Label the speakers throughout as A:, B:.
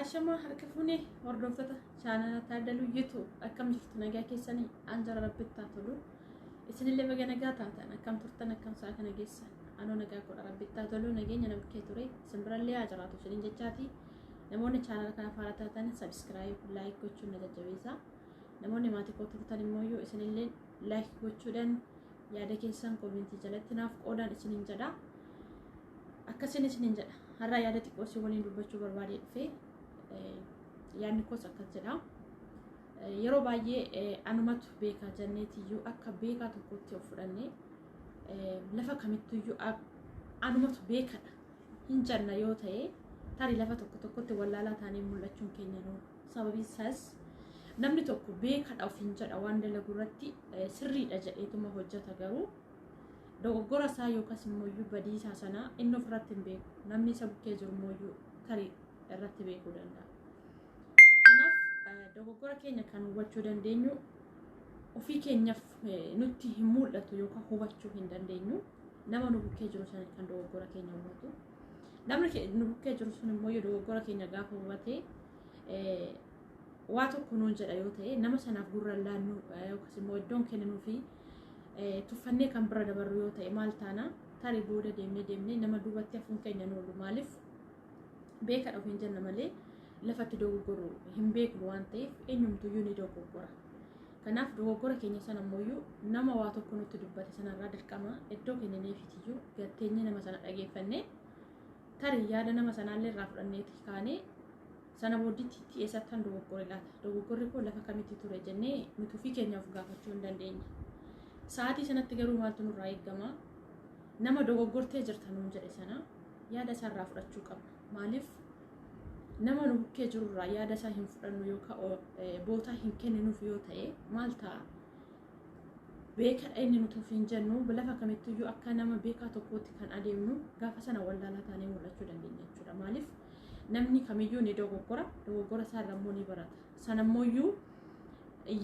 A: Ashama harka fuunee hordoftoota chaanala Taaddaluu YouTube akkam jirtu nagaa keessanii anjara rabbitti tolu isinillee baga nagaa taatan akkam turtan akkam saa kana geessan anoo nagaa godha rabbitti tolu nageenya namkee ture simbirallee ajaraatu isiniin jechaati namoonni chaanala kana faana taatan subscribe like gochuun na jajjabeessa namoonni maatii koo turtan immoo isinillee like gochuudhaan yaada keessan komentii jalatti naaf qoodan isiniin jedha akkasin isiniin jedha har'a yaada xiqqoo si waliin dubbachuu barbaadee dhufee yaadni koos akkas jedha yeroo baay'ee anumatu beekaa janneetiyyuu akka beekaa tokkotti of fudhannee lafa kamittuyyuu anumatu beekadha hin janna yoo ta'e tarii lafa tokkotti wallaalaa taanee mul'achuun keenya nuu sababii isaas namni tokko beekadha of hin jedha waan dalagu irratti sirriidha jedheetuma hojjeta garuu dogoggora isaa yookaas immoo badiisaa sana inni ofirratti hin beeku namni isa bukkee jiru immoo tarii irratti beekuu danda'a. Kanaaf dogoggora keenya kan hubachuu dandeenyu ofii keenyaaf nutti hin mul'atu yookaan hubachuu hin dandeenyu nama nu bukkee jiru sana kan dogoggora keenya hubatu. Namni nu bukkee jiru sun immoo dogoggora keenya gaafa hubate waa tokko nuun jedha yoo ta'e nama sanaaf gurra laannu yookaas immoo iddoon kennuu fi tuffannee kan bira dabarru yoo ta'e maal taana tarii booda deemnee nama duubatti hafuun keenya noolu maaliif beekadha ofiin jenna malee lafatti dogoggoru hin beeknu waan ta'eef eenyumtuyyuu ni dogoggora. Kanaaf dogoggora keenya sana immoo nama waa tokko nutti dubbate sanarraa dirqama iddoo kennineefitiyyuu gatteenye nama sana dhageeffannee tarii yaada nama sanaallee irraa fudhanneeti kaanee sana booddiitti eessattan dogoggore laata dogoggorri kun lafa kamitti ture jennee nuti ofii keenyaaf gaafachuu hin dandeenya. Sa'aatii sanatti garuu maaltu nurraa eegama nama dogoggortee jirtan nuun jedhe sana yaada isaarraa fudhachuu qabna. Maaliif nama nu bukkee jirurraa yaada isaa hin fudhannu yookaan bootaa hin kenninuuf yoo ta'e maal ta'a beekadha inni nuti ofiin jennu lafa kamittuyyuu akka nama beekaa tokkootti kan adeemnu gaafa sana wallaalaa taanee mul'achuu dandeenya jechuudha. Maaliif namni kamiyyuu ni dogoggora isaarraa immoo ni barata sana immoo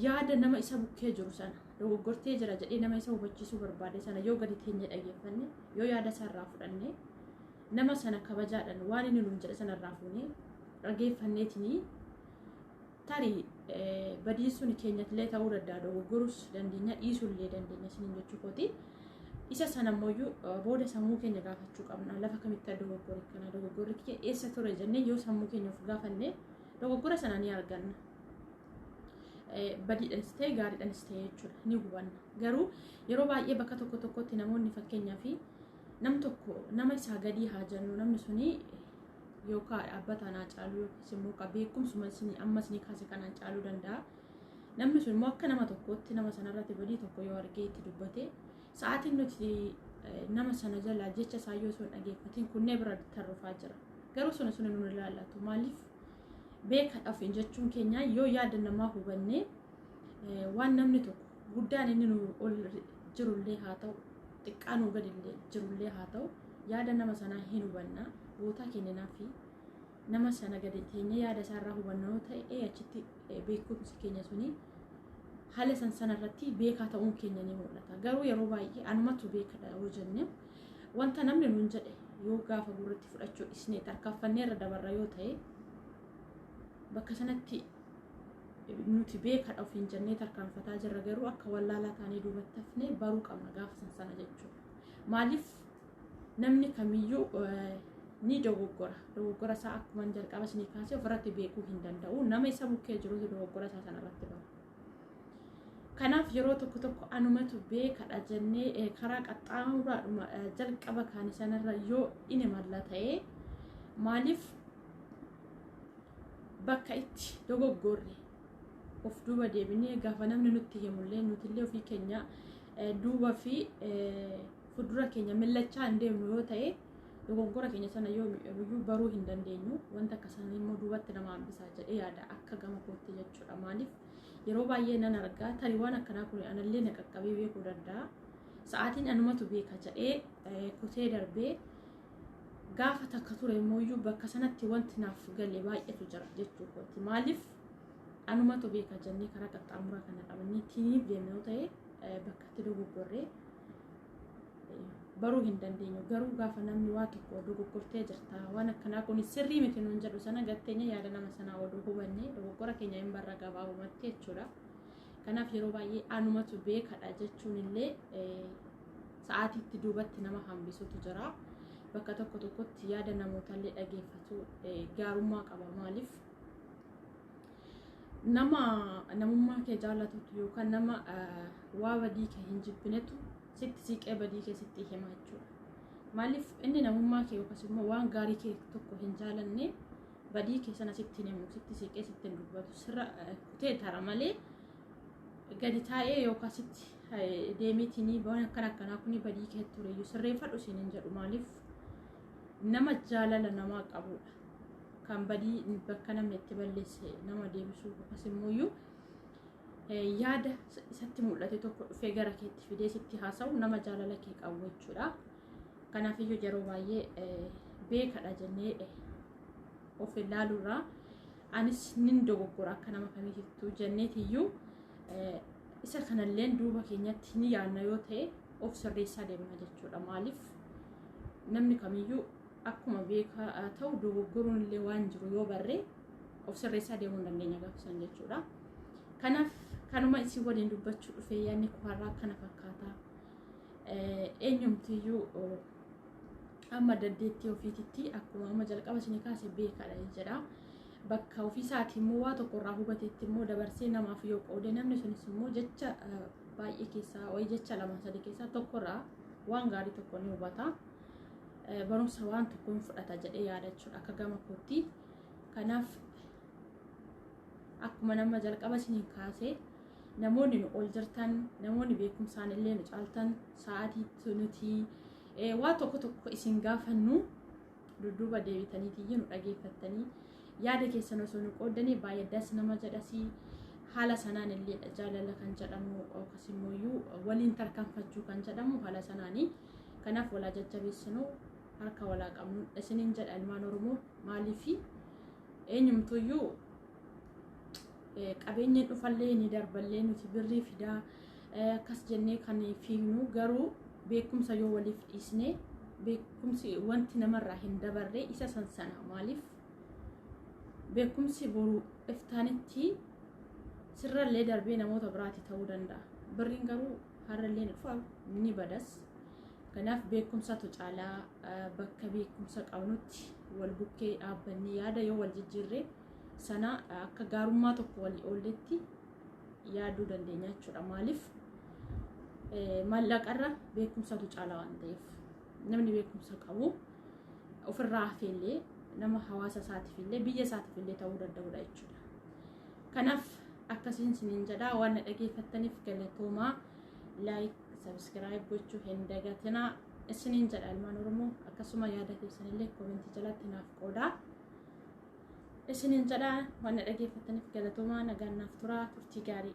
A: yaada nama isa bukkee jiru sana dogoggortee jira jedhee nama isa hubachiisuu barbaade sana yoo gadi teenye dhageeffanne yoo yaada isaarraa fudhanne nama sana kabajaadhaan waan inni nuun jedhe sanarraa fuunee dhageeffanneetii tarii badii sun keenyattillee ta'uu danda'a dogoggorus dandeenya dhiisuullee dandeenya isiniin jechuu kooti isa sana immoo booda sammuu keenya gaafachuu qabna lafa kamitti dogoggore kana dogoggorri kee eessa ture jennee yoo sammuu keenya of gaafanne dogoggora sana ni arganna. Badiidhaanis ta'e gaariidhaanis ta'e jechuudha ni hubanna garuu yeroo baay'ee bakka tokkotti namoonni fakkeenyaa fi nam tokko nama isaa gadii haa jennu namni suni yookaan dhaabbataan haa caalu yookiis immoo beekumsuma isinii amma isinii kaase kanaan caaluu danda'a. Namni sun immoo akka nama tokkotti nama sanarratti badii tokko yoo argee itti dubbate sa'aatiin nuti nama sana jalaa jecha isaa yoo sun dhageeffatiin kunnee bira tarrufaa jira garuu sun nu ilaallatu maaliif beekadha ofiin jechuun keenya yoo yaada namaa hubanne waan namni tokko guddaan inni nu ol jirullee haa ta'u xiqqaan nu gadillee jirullee haa ta'u yaada nama sanaa hin hubanna bootaa kenninaa fi nama sana gadi teenya yaada isaarraa hubanna yoo ta'e achitti beekumsi keenya suni haala sanarratti beekaa ta'uun keenya ni mul'ata. Garuu yeroo baay'ee anumatu beekadha yoo jenne wanta namni nuun jedhe yoo gaafa gurratti fudhachuu isnee tarkaanfannee irra dabarra yoo ta'e bakka sanatti nuti beekadha ofiin jennee tarkaanfataa jirra garuu akka wallaalaa taanee duubatti hafnee baruu qabna gaafa sana jechuudha. Maaliif namni kamiyyuu ni dogoggora isaa akkuma jalqaba isinii kaasee ofirratti beekuu hin danda'u nama isa bukkee jiru dogoggora isaa sanarratti baru. Kanaaf yeroo tokko anumatu beekadha jennee karaa qaxxaamuraadhuma jalqaba kaanii sanarra yoo inni malla ta'e maaliif bakka itti dogoggorre of duuba deebinee gaafa namni nutti himullee nutillee ofii keenya duuba fi fuuldura keenya millachaa hin deemnu yoo ta'e dogoggora keenya sana yoo baruu hin dandeenyu wanta akkasanii immoo duubatti nama hambisaa jedhee yaada akka gama kootti jechuudha. Maaliif yeroo baay'ee nan argaa tarii waan akkanaa kun anallee na qaqqabee beekuu danda'a sa'aatiin anumatu beeka jedhee kutee darbee gaafa takka ture immoo bakka sanatti wanti naaf galee baay'eetu jira jechuudha. Maaliif anumatu beeka jennee karaa qaxxaamuraa kana qabannee tiiniif deemnee yoo ta'e bakka itti dogoggorree baruu hin dandeenyu. Garuu gaafa namni waa tokko dogoggortee jirta waan akkanaa kun sirrii miti nuun jedhu sana gatteenya yaada nama sanaa oduu hubanne dogoggora keenya hin barra gabaabumatti jechuudha. Kanaaf yeroo baay'ee anumatu beekadha jechuun illee sa'aatiitti duubatti nama hambisutu jira. Bakka tokko tokkotti yaada namootallee dhageeffatu gaarummaa qaba. Maaliif namummaa kee jaallatutu yookaan nama waa badii kee hin jibbinetu sitti siiqee badii kee sitti hima jechuudha. Maaliif inni namummaa kee yookaan immoo waan gaarii kee tokko hin jaalanne badii kee sana sitti hin himu, sitti siiqee sitti hin dubbatu. Sirra kutee tara malee gadi taa'ee yookaan sitti deemiitiin waan akkanaa kuni badii kee tureyyuu sirreeffadhu siin hin jedhu. Maaliif nama jaalala namaa qabudha. Kan badii bakka namni itti balleesse nama deebisuu yookaan immoo yaada isatti mul'ate tokko dhufee gara keetti fidee sitti haasa'u nama jaalala kee qabu jechuudha. Kanaaf iyyuu yeroo baay'ee beekadha jennee of ilaaluurraa anis nin dogoggora akka nama kamiittuu jenneetiyyuu isa kanallee duuba keenyatti ni yaadna yoo ta'e of sirreessaa deemna jechuudha. Maaliif namni kamiyyuu akkuma beekaa ta'u dogoggoruun illee waan jiru yoo barree of sirreessaa deemuu hin dandeenya gaafsan jechuudha. Kanaaf kanuma isin waliin dubbachuu dhufee yaadni kuharraa kana fakkaata. Eenyumtiyyuu amma dandeettii ofiititti akkuma amma jalqaba isin kaase beekadha jedha. Bakka ofiisaatii immoo waa tokko irraa hubateetti immoo dabarsee namaaf yoo qoode namni sunis immoo jecha baay'ee keessaa wayi jecha lama sadii keessaa tokko irraa waan gaarii tokko ni hubata. Barumsa waan tokko hin fudhata jedhee yaadachuudha akka gama kootti. Kanaaf akkuma nama jalqaba isin kaase namoonni nu ol jirtan namoonni beekumsaan illee nu caaltan sa'aatiitti nuti waa tokko isin gaafannu dudduuba deebitaniitii nu dhageeffattanii yaada keessan osoo nu qoodanii baay'ee das nama jedhasi. Haala sanaan illee jaalala kan jedhamu yookaas immoo waliin tarkaanfachuu kan jedhamu haala sanaanii. Kanaaf walaa jajjabeessinu harka walaa qabnu isiniin jedha ilmaan Oromoo. Maaliif eenyumtuyyuu qabeenya dhufallee ni darballee nuti birrii fidaa akkas jennee kan fiignu garuu beekumsa yoo waliif dhiisne beekumsi wanti namarraa hin dabarre isa sana. Maaliif beekumsi boru iftaanitti sirrallee darbee namoota biraatti ta'uu danda'a. Birriin garuu harrallee dhufa ni badas. Kanaaf beekumsatu caalaa bakka beekumsa qabnutti wal bukkee dhaabbannee yaada yoo wal jijjiirre sana akka gaarummaa tokko walii oolletti yaaduu dandeenya jechuudha. Maaliif maallaqarra beekumsatu caalaa waan ta'eef namni beekumsa qabu ofirraa hafeellee nama hawaasa isaatiif illee biyya isaatiif illee ta'uu danda'udha jechuudha. Kanaaf akkasiin isiniin jedha. Waan dhageeffattaniif galatoomaa. Like subscribe gochuu hin dagatinaa isiniin jedha ilmaan Oromoo. Akkasuma yaada keessan illee komentii jalatti naaf qoodaa isiniin jedha. Waan dhageeffattaniif galatoomaa. Nagaan naaf turaa. Turtii gaarii.